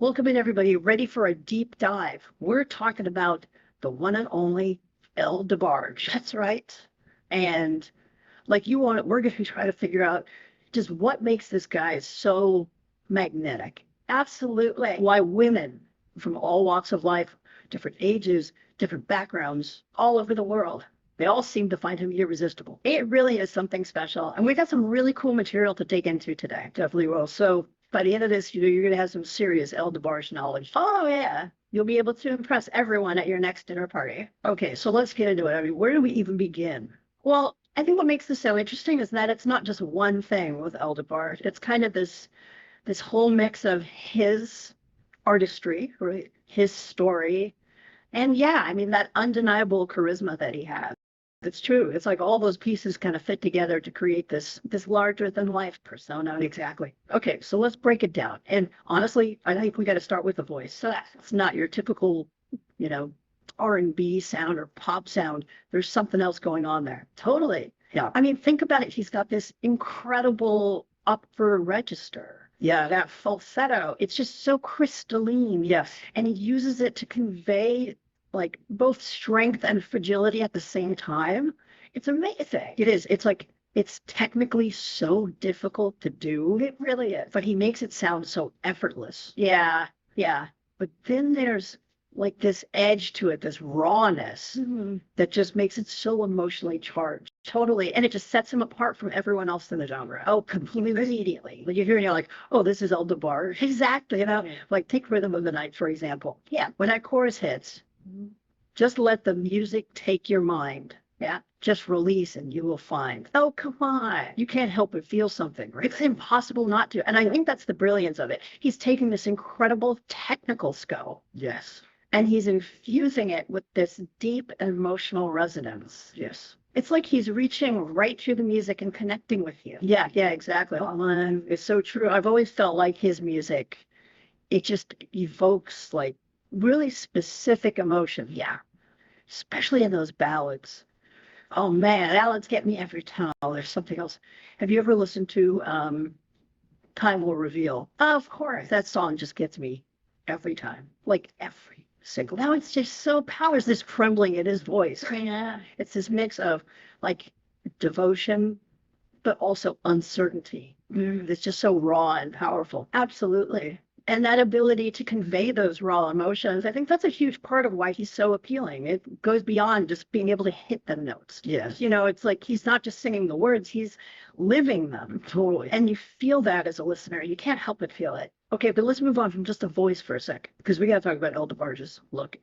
Welcome in, everybody. Ready for a deep dive? We're talking about the one and only DeBarge. That's right. And we're going to try to figure out just what makes this guy so magnetic. Absolutely. Why women from all walks of life, different ages, different backgrounds, all over the world, they all seem to find him irresistible. It really is something special. And we got some really cool material to dig into today. Definitely will. So by the end of this, you're going to have some serious DeBarge knowledge. Oh, yeah. You'll be able to impress everyone at your next dinner party. Okay, so let's get into it. I mean, where do we even begin? Well, I think what makes this so interesting is that it's not just one thing with DeBarge. It's kind of this whole mix of his artistry, right? His story, and yeah, I mean that undeniable charisma that he has. It's true. It's like all those pieces kind of fit together to create this larger than life persona. Exactly. Okay, so let's break it down. And honestly, I think we got to start with the voice. So that's not your typical, you know, R&B sound or pop sound. There's something else going on there. Totally. Yeah. I mean, think about it. He's got this incredible upper register. Yeah, that falsetto. It's just so crystalline. Yes. And he uses it to convey like both strength and fragility at the same time. It's amazing. It is. It's like it's technically so difficult to do. It really is. But he makes it sound so effortless. Yeah, yeah. But then there's like this edge to it, this rawness that just makes it so emotionally charged. Totally. And it just sets him apart from everyone else in the genre. Oh, completely immediately. When you hear it, you're like, oh, this is DeBarge. Exactly. Like take Rhythm of the Night, for example. Yeah. When that chorus hits, just let the music take your mind. Yeah. Just release and you will find. Oh, come on. You can't help but feel something, right? It's impossible not to. And I think that's the brilliance of it. He's taking this incredible technical skill. Yes. And he's infusing it with this deep emotional resonance. Yes. It's like he's reaching right through the music and connecting with you. Yeah, yeah, exactly. Oh, it's so true. I've always felt like his music, it just evokes like really specific emotion. Yeah. Especially in those ballads. Oh man, ballads get me every time. Oh, there's something else. Have you ever listened to Time Will Reveal? Of course. That song just gets me every time. Like every single. Now it's just so powerful. This trembling in his voice. Yeah. It's this mix of like devotion, but also uncertainty. It's just so raw and powerful. Absolutely. And that ability to convey those raw emotions, I think that's a huge part of why he's so appealing. It goes beyond just being able to hit the notes. Yes. It's like he's not just singing the words, he's living them. Totally. And you feel that as a listener. You can't help but feel it. Okay, but let's move on from just the voice for a sec, because we got to talk about DeBarge's look.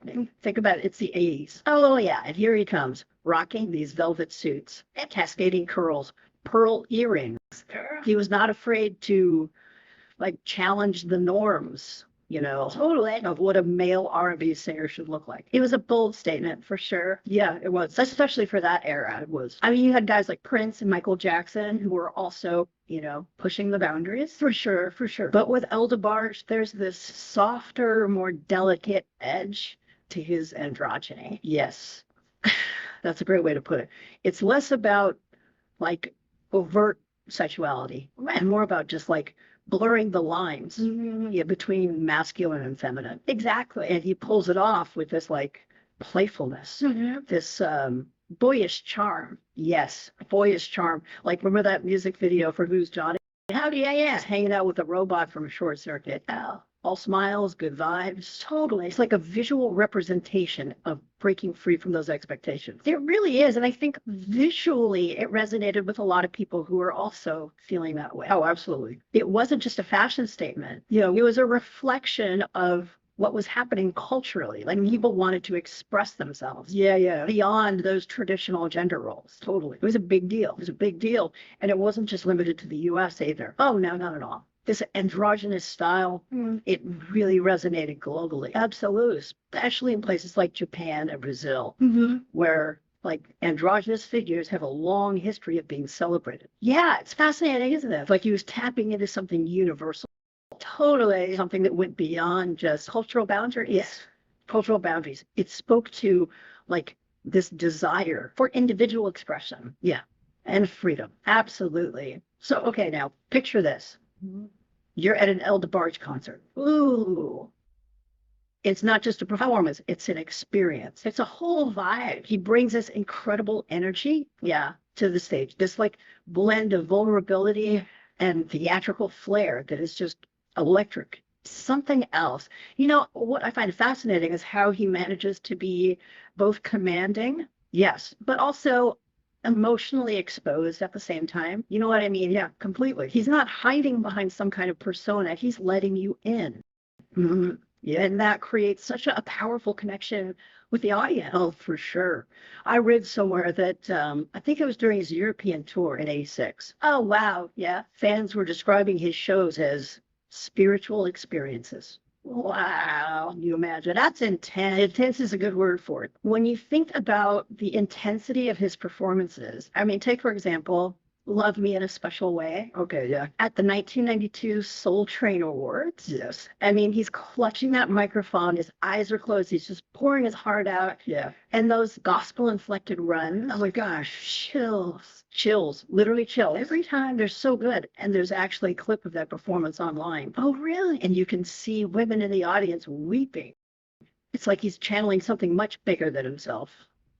Think about it, it's the 80s. Oh, yeah, and here he comes, rocking these velvet suits and cascading curls, pearl earrings. He was not afraid to like challenge the norms, totally, of what a male R&B singer should look like. It was a bold statement for sure. Yeah, it was, especially for that era. It was. I mean, you had guys like Prince and Michael Jackson who were also, pushing the boundaries. For sure, for sure. But with DeBarge, there's this softer, more delicate edge to his androgyny. Yes. That's a great way to put it. It's less about like overt sexuality and more about just like blurring the lines between masculine and feminine. Exactly. And he pulls it off with this like playfulness, this boyish charm. Yes, boyish charm. Like remember that music video for Who's Johnny? Howdy, yeah. He's hanging out with a robot from Short Circuit. Oh, all smiles, good vibes. Totally. It's like a visual representation of breaking free from those expectations. It really is. And I think visually it resonated with a lot of people who are also feeling that way. Oh, absolutely. It wasn't just a fashion statement. It was a reflection of what was happening culturally. Like people wanted to express themselves. Yeah, yeah. Beyond those traditional gender roles. Totally. It was a big deal. It was a big deal. And it wasn't just limited to the US either. Oh, no, not at all. This androgynous style, it really resonated globally. Absolutely. Especially in places like Japan and Brazil, where like androgynous figures have a long history of being celebrated. Yeah, it's fascinating, isn't it? It's like he was tapping into something universal. Totally something that went beyond just cultural boundaries. Yes, cultural boundaries. It spoke to like this desire for individual expression. Yeah, and freedom. Absolutely. So, okay, now picture this. You're at an El DeBarge concert. Ooh, it's not just a performance, it's an experience. It's a whole vibe. He brings this incredible energy, yeah, to the stage. This like blend of vulnerability and theatrical flair that is just electric. Something else. You know, what I find fascinating is how he manages to be both commanding, yes, but also emotionally exposed at the same time. You know what I mean? Yeah, completely. He's not hiding behind some kind of persona. He's letting you in. Mhm. Yeah, and that creates such a powerful connection with the audience. Oh, for sure. I read somewhere that I think it was during his European tour in '86. Oh, wow. Yeah. Fans were describing his shows as spiritual experiences. Wow. You imagine. That's intense. Intense is a good word for it. When you think about the intensity of his performances, I mean, take, for example, Love Me in a Special Way. Okay, yeah. At the 1992 Soul Train Awards. Yes. I mean, he's clutching that microphone. His eyes are closed. He's just pouring his heart out. Yeah. And those gospel inflected runs. Oh my gosh, chills. Chills, literally chills. Every time they're so good. And there's actually a clip of that performance online. Oh, really? And you can see women in the audience weeping. It's like he's channeling something much bigger than himself.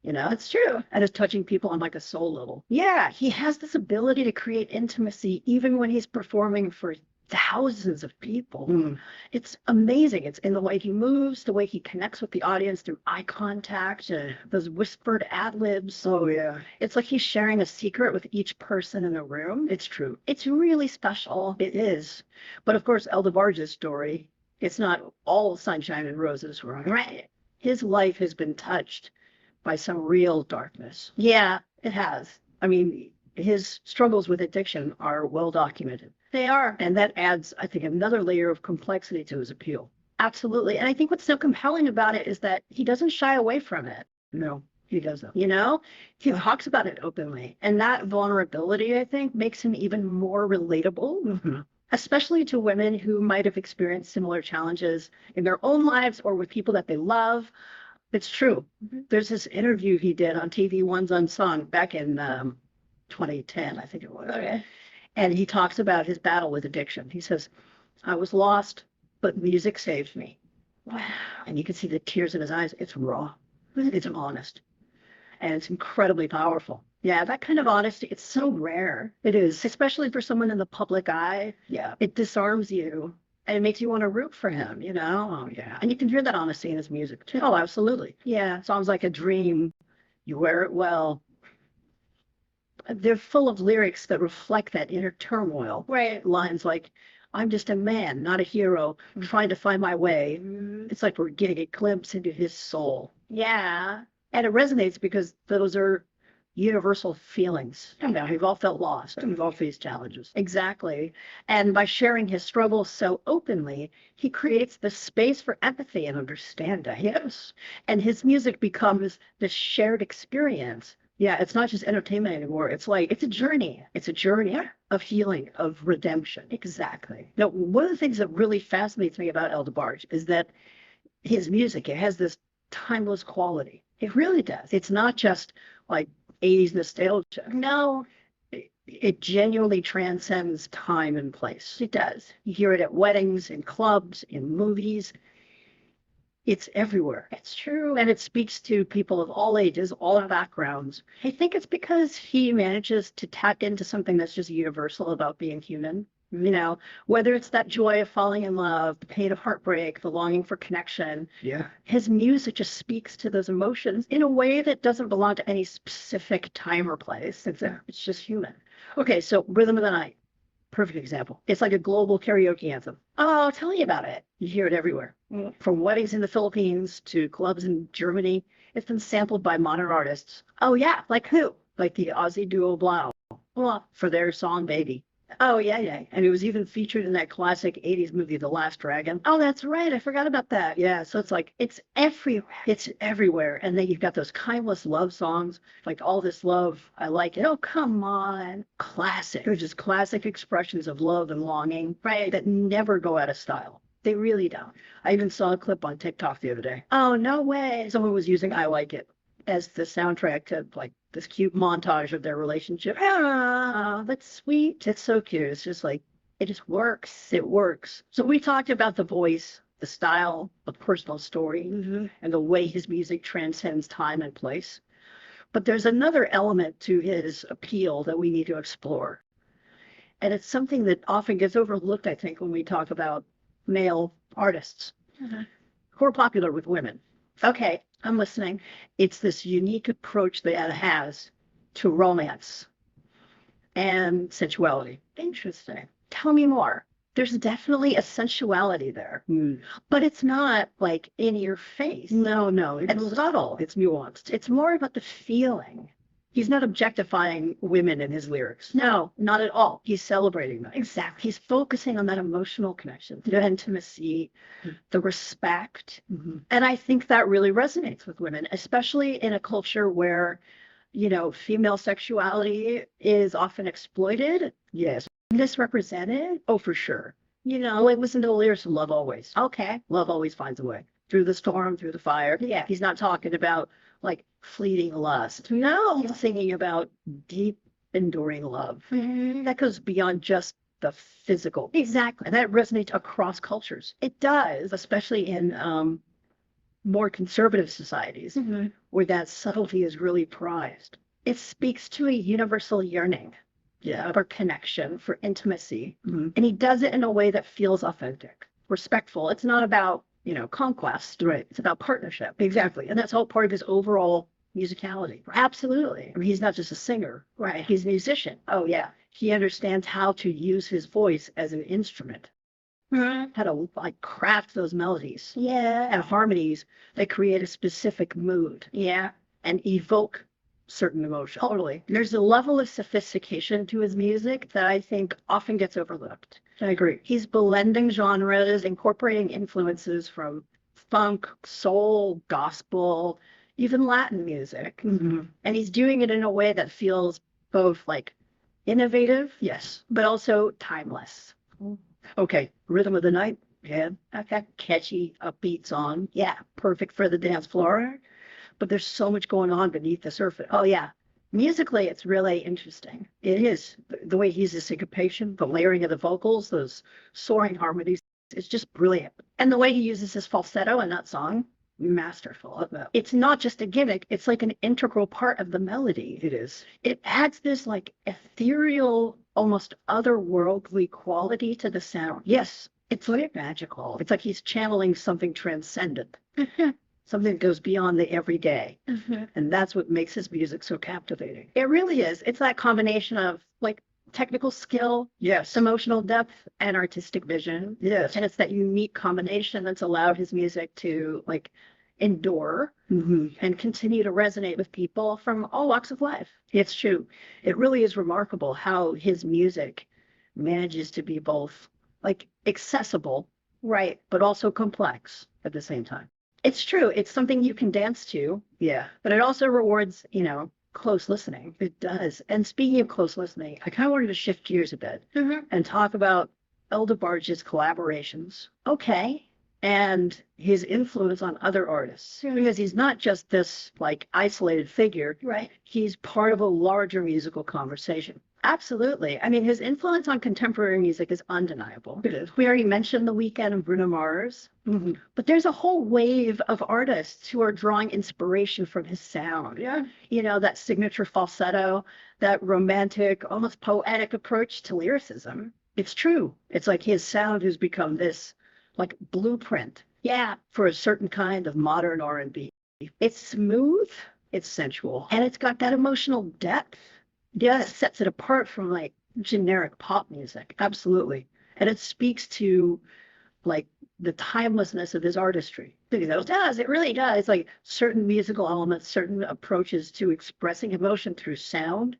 You know, it's true. And it's touching people on like a soul level. Yeah, he has this ability to create intimacy even when he's performing for thousands of people. Mm. It's amazing. It's in the way he moves, the way he connects with the audience through eye contact, those whispered ad libs. Oh, yeah. It's like he's sharing a secret with each person in the room. It's true. It's really special. It is. But of course, El DeBarge's story, it's not all sunshine and roses, right? His life has been touched by some real darkness. Yeah, it has. I mean, his struggles with addiction are well documented. They are. And that adds, I think, another layer of complexity to his appeal. Absolutely. And I think what's so compelling about it is that he doesn't shy away from it. No, he doesn't. You know, he talks about it openly. And that vulnerability, I think, makes him even more relatable. Mm-hmm. Especially to women who might have experienced similar challenges in their own lives or with people that they love. It's true. Mm-hmm. There's this interview he did on TV One's Unsung back in 2010, I think it was. Okay. And he talks about his battle with addiction. He says, I was lost, but music saved me. Wow. And you can see the tears in his eyes. It's raw. It's honest. And it's incredibly powerful. Yeah, that kind of honesty, it's so rare. It is, especially for someone in the public eye. Yeah. It disarms you. And it makes you want to root for him, you know? Oh, yeah. And you can hear that honesty in his music, too. Oh, absolutely. Yeah. Songs like A Dream, You Wear It Well. They're full of lyrics that reflect that inner turmoil. Right. Lines like, I'm just a man, not a hero, trying to find my way. It's like we're getting a glimpse into his soul. Yeah. And it resonates because those are universal feelings. You know, we've all felt lost and we've all faced challenges. Exactly. And by sharing his struggles so openly, he creates the space for empathy and understanding. Yes. And his music becomes this shared experience. Yeah, it's not just entertainment anymore. It's like, it's a journey. It's a journey of healing, of redemption. Exactly. Now, one of the things that really fascinates me about El DeBarge is that his music, it has this timeless quality. It really does. It's not just like 80s nostalgia. No, it genuinely transcends time and place. It does. You hear it at weddings, in clubs, in movies. It's everywhere. It's true. And it speaks to people of all ages, all backgrounds. I think it's because he manages to tap into something that's just universal about being human. You know, whether it's that joy of falling in love, the pain of heartbreak, the longing for connection. Yeah. His music just speaks to those emotions in a way that doesn't belong to any specific time or place. It's just human. Okay, so Rhythm of the Night. Perfect example. It's like a global karaoke anthem. Oh, tell me about it. You hear it everywhere. From weddings in the Philippines to clubs in Germany. It's been sampled by modern artists. Oh, yeah. Like who? Like the Aussie duo Blau. Well, for their song Baby. Oh, yeah, yeah. And it was even featured in that classic 80s movie, The Last Dragon. Oh, that's right. I forgot about that. Yeah. So it's like, it's everywhere. It's everywhere. And then you've got those timeless love songs, like All This Love. I Like It. Oh, come on. Classic. They're just classic expressions of love and longing, right? That never go out of style. They really don't. I even saw a clip on TikTok the other day. Oh, no way. Someone was using I Like It as the soundtrack to like this cute montage of their relationship. Ah, that's sweet. It's so cute. It's just like It just works. It works. So we talked about the voice, the style, the personal story, and the way his music transcends time and place. But there's another element to his appeal that we need to explore. And it's something that often gets overlooked, I think, when we talk about male artists who are popular with women. Okay, I'm listening. It's this unique approach that Ed has to romance and sensuality. Interesting. Tell me more. There's definitely a sensuality there, But it's not like in your face. no, And it's subtle. it's nuanced. It's more about the feeling. He's not objectifying women in his lyrics. No, not at all. He's celebrating them. Exactly. He's focusing on that emotional connection, the intimacy, the respect. And I think that really resonates with women, especially in a culture where, female sexuality is often exploited, Yes. misrepresented. Oh, for sure. Like listen to the lyrics of Love Always. Okay. Love always finds a way. Through the storm, through the fire. Yeah. He's not talking about like fleeting lust. No. He's singing about deep, enduring love. That goes beyond just the physical. Exactly. And that resonates across cultures, It does. especially in more conservative societies where that subtlety is really prized. It speaks to a universal yearning Yeah. for connection, for intimacy. Mhm. And he does it in a way that feels authentic, respectful. It's not about, conquest. Right. It's about partnership. Exactly. And that's all part of his overall musicality. Absolutely. I mean, he's not just a singer. Right. He's a musician. Oh, yeah. He understands how to use his voice as an instrument, how to like craft those melodies Yeah. and harmonies that create a specific mood Yeah. and evoke certain emotion. Totally. There's a level of sophistication to his music that I think often gets overlooked. I agree. He's blending genres, incorporating influences from funk, soul, gospel, even Latin music. Mhm. And he's doing it in a way that feels both like innovative, Yes. but also timeless. Okay. Rhythm of the Night. Yeah. Okay. Catchy, upbeat song. Yeah. Perfect for the dance floor. But there's so much going on beneath the surface. Oh, yeah. Musically, it's really interesting. It is. The way he uses syncopation, the layering of the vocals, those soaring harmonies, it's just brilliant. And the way he uses his falsetto in that song, Masterful. it's not just a gimmick, it's like an integral part of the melody. It is. It adds this like ethereal, almost otherworldly quality to the sound. Yes. It's like magical. It's like he's channeling something transcendent, something that goes beyond the everyday. And that's what makes his music so captivating. It really is. It's that combination of like technical skill, Yes. emotional depth, and artistic vision. Yes. And it's that unique combination that's allowed his music to like endure and continue to resonate with people from all walks of life. It's true. It really is remarkable how his music manages to be both like accessible, Right. but also complex at the same time. It's true. It's something you can dance to, Yeah, but it also rewards, close listening. it does. And speaking of close listening, I kind of wanted to shift gears a bit and talk about DeBarge's collaborations Okay. and his influence on other artists. Because he's not just this like isolated figure, Right. he's part of a larger musical conversation. Absolutely. I mean, his influence on contemporary music is undeniable. It is. We already mentioned The Weeknd and Bruno Mars, but there's a whole wave of artists who are drawing inspiration from his sound. Yeah. That signature falsetto, that romantic, almost poetic approach to lyricism. It's true. It's like his sound has become this like blueprint Yeah, for a certain kind of modern R&B. it's smooth It's sensual. and it's got that emotional depth. Yes, Sets it apart from like generic pop music. absolutely. And it speaks to like the timelessness of his artistry. It does. It really does. It's like certain musical elements, certain approaches to expressing emotion through sound,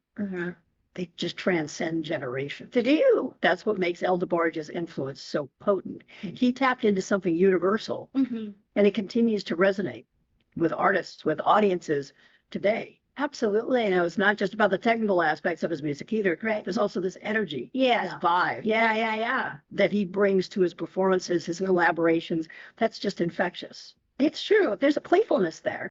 they just transcend generations. To do. That's what makes DeBarge's influence so potent. He tapped into something universal, and it continues to resonate with artists, with audiences today. Absolutely. It's not just about the technical aspects of his music either. Right. There's also this energy, this Yeah. vibe Yeah. that he brings to his performances, his collaborations. That's just infectious. It's true. There's a playfulness there,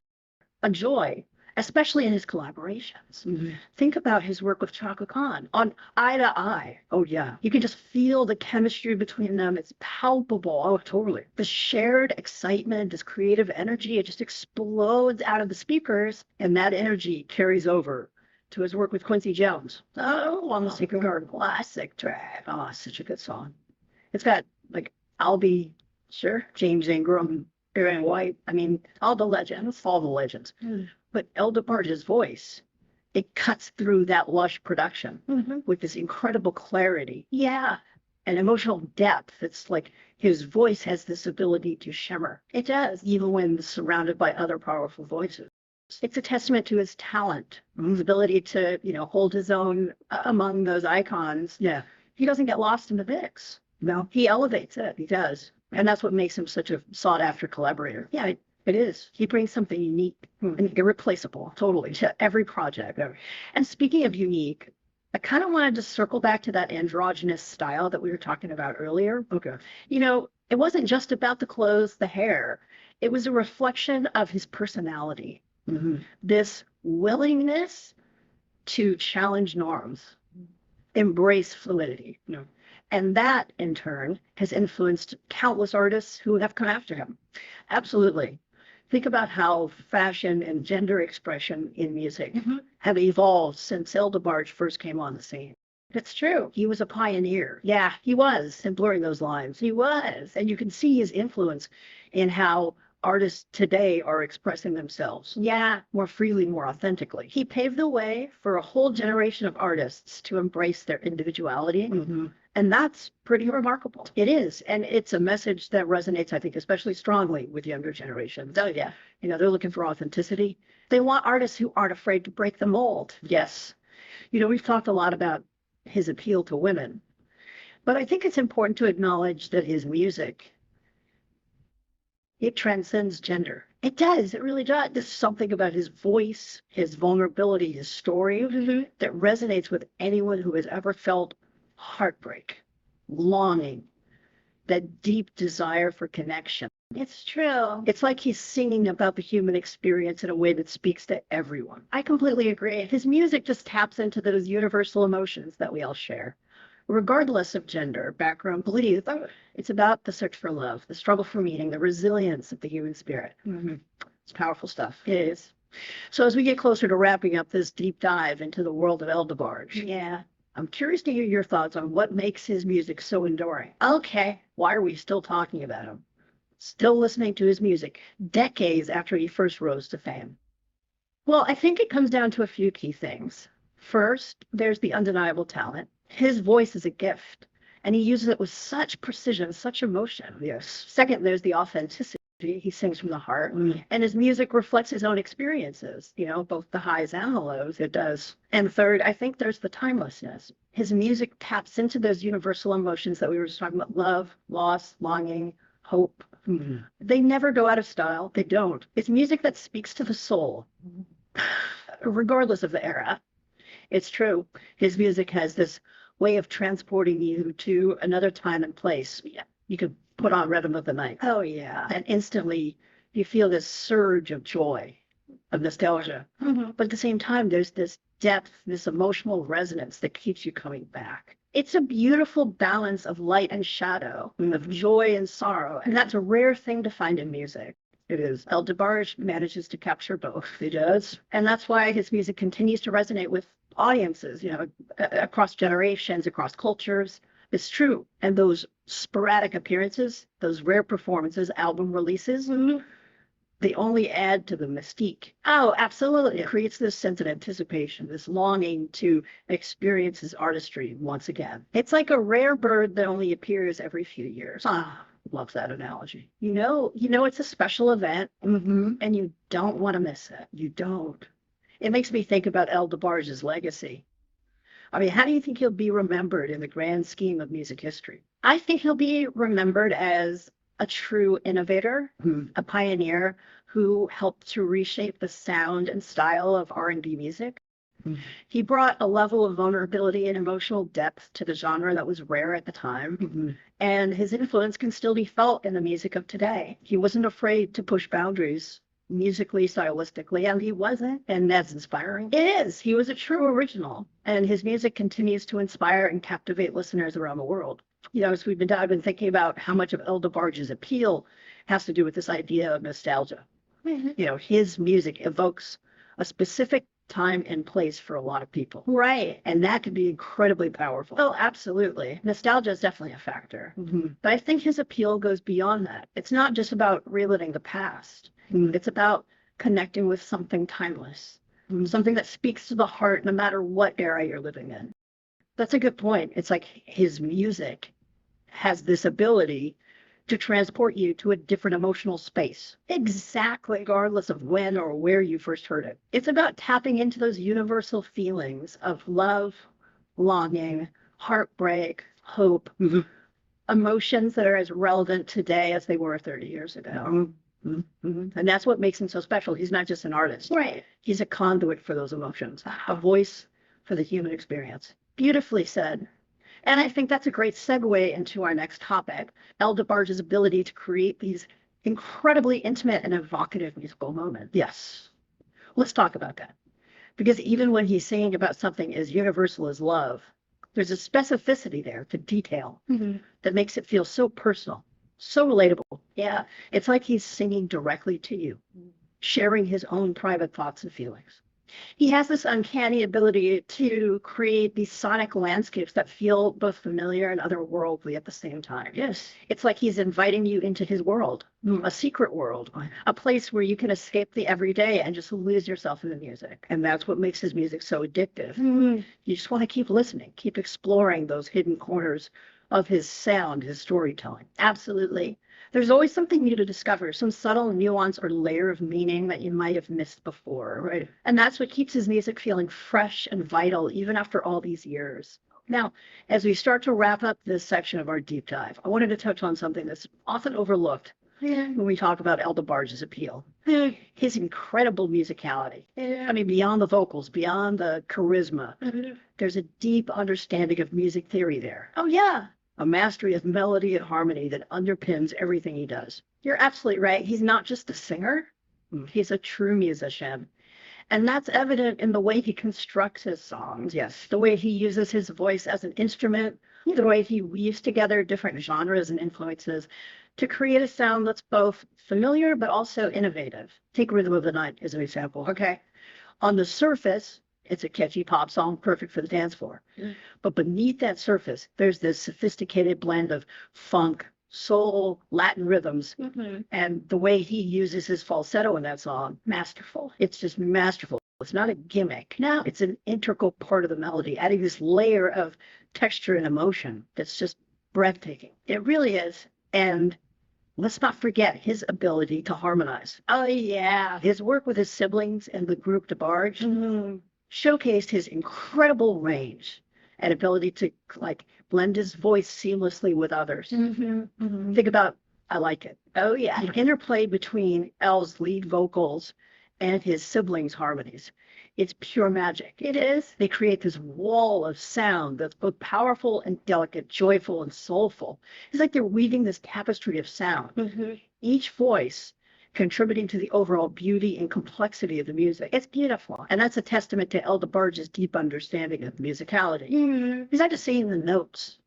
a joy. especially in his collaborations. Mhm. Think about his work with Chaka Khan on Eye to Eye. Oh, yeah. You can just feel the chemistry between them. It's palpable. Oh, totally. The shared excitement, this creative energy, it just explodes out of the speakers, And that energy carries over to his work with Quincy Jones. oh, on the Secret Garden. Classic track. Oh, such a good song. It's got like Albee, Sure. James Ingram, Aaron White. I mean, All the legends. all the legends. Mm. But El DeBarge's voice, it cuts through that lush production Mm-hmm. with this incredible clarity Yeah, and emotional depth. It's like his voice has this ability to shimmer, it does. even when surrounded by other powerful voices. It's a testament to his talent, his Mhm. ability to, hold his own among those icons. Yeah, He doesn't get lost in the mix. no, He elevates it. he does. And that's what makes him such a sought after collaborator. Yeah, It is. he brings something unique and irreplaceable Totally. to every project. Yeah. And speaking of unique, I kind of wanted to circle back to that androgynous style that we were talking about earlier. Okay. It wasn't just about the clothes, the hair. It was a reflection of his personality, Hmm. this willingness to challenge norms, embrace fluidity. And that, in turn, has influenced countless artists who have come after him. Absolutely. Think about how fashion and gender expression in music Mhm. have evolved since El DeBarge first came on the scene. It's true. He was a pioneer Yeah, he was. in blurring those lines. He was. And you can see his influence in how artists today are expressing themselves Yeah, more freely, more authentically. he paved the way for a whole generation of artists to embrace their individuality. Mhm. And that's pretty remarkable. It is. And it's a message that resonates, I think, especially strongly with younger generations. Oh, yeah. They're looking for authenticity. They want artists who aren't afraid to break the mold. Yes. We've talked a lot about his appeal to women, but I think it's important to acknowledge that his music, it transcends gender. It does. It really does. There's something about his voice, his vulnerability, his story that resonates with anyone who has ever felt heartbreak, longing, that deep desire for connection. It's true. It's like he's singing about the human experience in a way that speaks to everyone. I completely agree. His music just taps into those universal emotions that we all share. Regardless of gender, background, belief, it's about the search for love, the struggle for meaning, the resilience of the human spirit. It's powerful stuff. It is. So as we get closer to wrapping up this deep dive into the world of El DeBarge, Yeah. I'm curious to hear your thoughts on what makes his music so enduring. Okay. Why are we still talking about him? Still listening to his music decades after he first rose to fame? Well, I think it comes down to a few key things. First, there's the undeniable talent. His voice is a gift, and he uses it with such precision, such emotion. Yes. Second, there's the authenticity. He sings from the heart, and his music reflects his own experiences, both the highs and the lows. It does. And third, I think there's the timelessness. His music taps into those universal emotions that we were just talking about: love, loss, longing, hope. They never go out of style. They don't. It's music that speaks to the soul, Regardless of the era. It's true. His music has this way of transporting you to another time and place. You could put on Rhythm of the Night, Oh, yeah. and instantly you feel this surge of joy, of nostalgia. But at the same time, there's this depth, this emotional resonance that keeps you coming back. It's a beautiful balance of light and shadow, of joy and sorrow, and that's a rare thing to find in music. It is. El DeBarge manages to capture both. He does. And that's why his music continues to resonate with audiences, across generations, across cultures. It's true. And those sporadic appearances, those rare performances, album releases, they only add to the mystique. Oh, absolutely. It creates this sense of anticipation, this longing to experience his artistry once again. It's like a rare bird that only appears every few years. Love that analogy. It's a special event, and you don't want to miss it. You don't. It makes me think about El DeBarge's legacy. I mean, how do you think he'll be remembered in the grand scheme of music history? I think he'll be remembered as a true innovator, a pioneer who helped to reshape the sound and style of R&B music. He brought a level of vulnerability and emotional depth to the genre that was rare at the time, and his influence can still be felt in the music of today. He wasn't afraid to push boundaries musically, stylistically, and he wasn't. And that's inspiring. It is. He was a true original, and his music continues to inspire and captivate listeners around the world. As I've been thinking about how much of El DeBarge's appeal has to do with this idea of nostalgia. His music evokes a specific time and place for a lot of people. Right. And that can be incredibly powerful. Oh, absolutely. Nostalgia is definitely a factor. But I think his appeal goes beyond that. It's not just about reliving the past. It's about connecting with something timeless, something that speaks to the heart no matter what era you're living in. That's a good point. It's like his music has this ability to transport you to a different emotional space. Exactly. Regardless of when or where you first heard it. It's about tapping into those universal feelings of love, longing, heartbreak, hope, emotions that are as relevant today as they were 30 years ago. And that's what makes him so special. He's not just an artist. Right. He's a conduit for those emotions, a voice for the human experience. Beautifully said. And I think that's a great segue into our next topic, El DeBarge's ability to create these incredibly intimate and evocative musical moments. Yes. Let's talk about that. Because even when he's singing about something as universal as love, there's a specificity there to detail that makes it feel so personal, so relatable. Yeah. It's like he's singing directly to you, sharing his own private thoughts and feelings. He has this uncanny ability to create these sonic landscapes that feel both familiar and otherworldly at the same time. Yes. It's like he's inviting you into his world, a secret world, a place where you can escape the everyday and just lose yourself in the music. And that's what makes his music so addictive. You just want to keep listening, keep exploring those hidden corners of his sound, his storytelling. Absolutely. There's always something new to discover, some subtle nuance or layer of meaning that you might have missed before. Right. And that's what keeps his music feeling fresh and vital, even after all these years. Now, as we start to wrap up this section of our deep dive, I wanted to touch on something that's often overlooked when we talk about El DeBarge's appeal. His incredible musicality. I mean, beyond the vocals, beyond the charisma, there's a deep understanding of music theory there. Oh, yeah. A mastery of melody and harmony that underpins everything he does. You're absolutely right. He's not just a singer. He's a true musician. And that's evident in the way he constructs his songs. Yes. The way he uses his voice as an instrument, the way he weaves together different genres and influences to create a sound that's both familiar but also innovative. Take Rhythm of the Night as an example. Okay. On the surface, it's a catchy pop song, perfect for the dance floor. But beneath that surface, there's this sophisticated blend of funk, soul, Latin rhythms. And the way he uses his falsetto in that song, masterful. It's just masterful. It's not a gimmick. No. It's an integral part of the melody, adding this layer of texture and emotion that's just breathtaking. It really is. And let's not forget his ability to harmonize. Oh, yeah. His work with his siblings and the group DeBarge showcased his incredible range and ability to blend his voice seamlessly with others. Think about I Like It. Oh, yeah. The interplay between El's lead vocals and his siblings' harmonies. It's pure magic. It is. They create this wall of sound that's both powerful and delicate, joyful and soulful. It's like they're weaving this tapestry of sound. Each voice contributing to the overall beauty and complexity of the music. It's beautiful. And that's a testament to El DeBarge's deep understanding of musicality. He's not just saying the notes.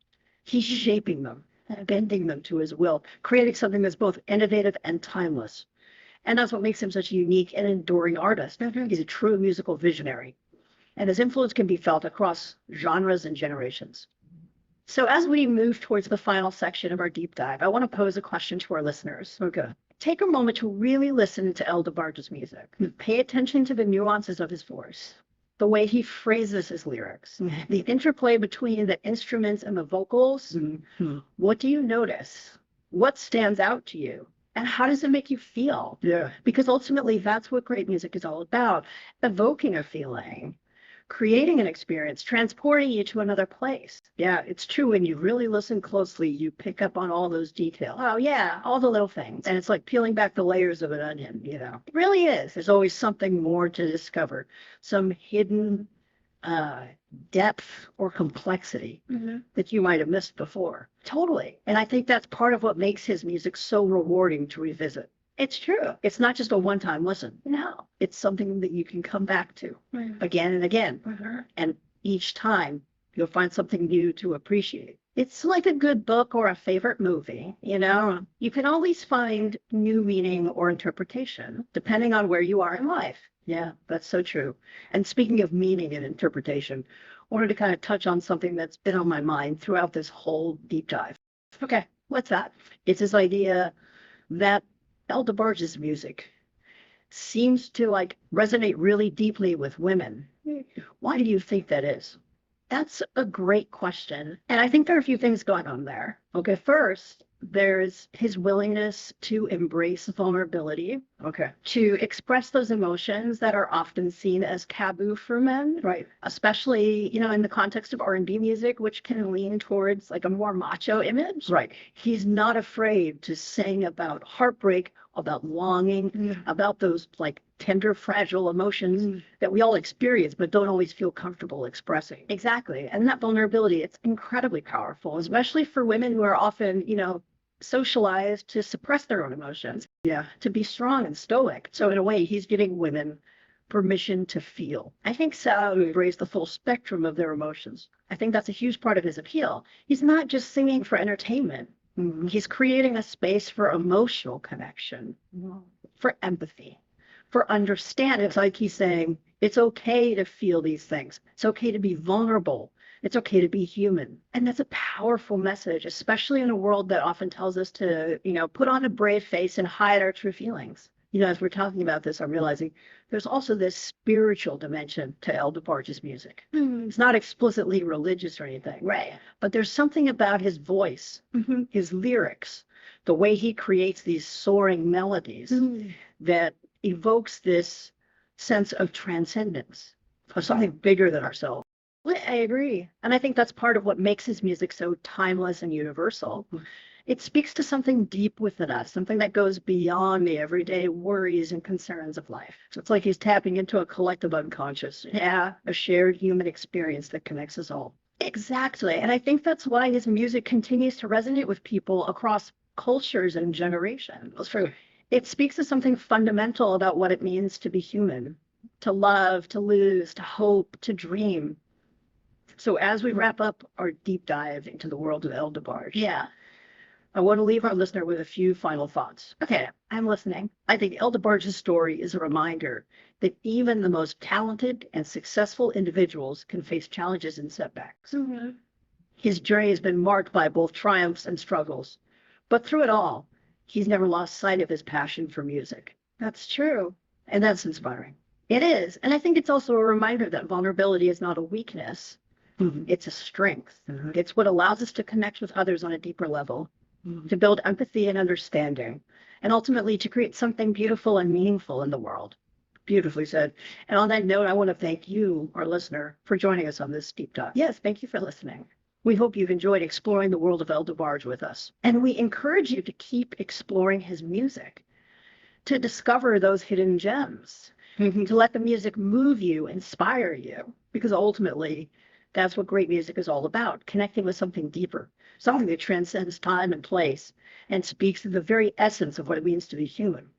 He's shaping them, bending them to his will, creating something that's both innovative and timeless. And that's what makes him such a unique and enduring artist. He's a true musical visionary. And his influence can be felt across genres and generations. So as we move towards the final section of our deep dive, I want to pose a question to our listeners. Okay. Take a moment to really listen to El DeBarge's music. Pay attention to the nuances of his voice, the way he phrases his lyrics, the interplay between the instruments and the vocals. What do you notice? What stands out to you? And how does it make you feel? Yeah. Because ultimately, that's what great music is all about. Evoking a feeling, creating an experience, transporting you to another place. Yeah, it's true. When you really listen closely, you pick up on all those details. Oh, yeah. All the little things. And it's like peeling back the layers of an onion, It really is. There's always something more to discover, some hidden depth or complexity that you might have missed before. Totally. And I think that's part of what makes his music so rewarding to revisit. It's true. It's not just a one-time listen. No. It's something that you can come back to Right. again and again. Mhm. And each time you'll find something new to appreciate. It's like a good book or a favorite movie, you know? You can always find new meaning or interpretation depending on where you are in life. Yeah, that's so true. And speaking of meaning and interpretation, I wanted to kind of touch on something that's been on my mind throughout this whole deep dive. Okay, what's that? It's this idea that DeBarge's music seems to like resonate really deeply with women. Why do you think that is? That's a great question. And I think there are a few things going on there. Okay, first, there's his willingness to embrace vulnerability, Okay. to express those emotions that are often seen as taboo for men, Right. especially, you know, in the context of R&B music, which can lean towards like a more macho image. Right. He's not afraid to sing about heartbreak, about longing, about those like tender, fragile emotions that we all experience, but don't always feel comfortable expressing. Exactly. And that vulnerability, it's incredibly powerful, especially for women who are often, you know, socialized to suppress their own emotions, Yeah. to be strong and stoic. So in a way, he's giving women permission to feel. I think so. To embrace the full spectrum of their emotions. I think that's a huge part of his appeal. He's not just singing for entertainment. He's creating a space for emotional connection, for empathy, for understanding. It's like he's saying, it's okay to feel these things. It's okay to be vulnerable. It's okay to be human. And that's a powerful message, especially in a world that often tells us to, you know, put on a brave face and hide our true feelings. You know, as we're talking about this, I'm realizing there's also this spiritual dimension to DeBarge's music. It's not explicitly religious or anything. Right. But there's something about his voice, his lyrics, the way he creates these soaring melodies that evokes this sense of transcendence, of something bigger than ourselves. I agree. And I think that's part of what makes his music so timeless and universal. It speaks to something deep within us, something that goes beyond the everyday worries and concerns of life. So it's like he's tapping into a collective unconscious, a shared human experience that connects us all. Exactly. And I think that's why his music continues to resonate with people across cultures and generations. That's true. It speaks to something fundamental about what it means to be human, to love, to lose, to hope, to dream. So as we wrap up our deep dive into the world of DeBarge, I want to leave our listener with a few final thoughts. Okay, I'm listening. I think DeBarge's story is a reminder that even the most talented and successful individuals can face challenges and setbacks. His journey has been marked by both triumphs and struggles, but through it all, he's never lost sight of his passion for music. That's true. And that's inspiring. It is. And I think it's also a reminder that vulnerability is not a weakness. It's a strength. It's what allows us to connect with others on a deeper level, to build empathy and understanding, and ultimately to create something beautiful and meaningful in the world. Beautifully said. And on that note, I want to thank you, our listener, for joining us on this deep dive. Yes, thank you for listening. We hope you've enjoyed exploring the world of DeBarge with us. And we encourage you to keep exploring his music, to discover those hidden gems, to let the music move you, inspire you, because ultimately, that's what great music is all about, connecting with something deeper, something that transcends time and place and speaks to the very essence of what it means to be human.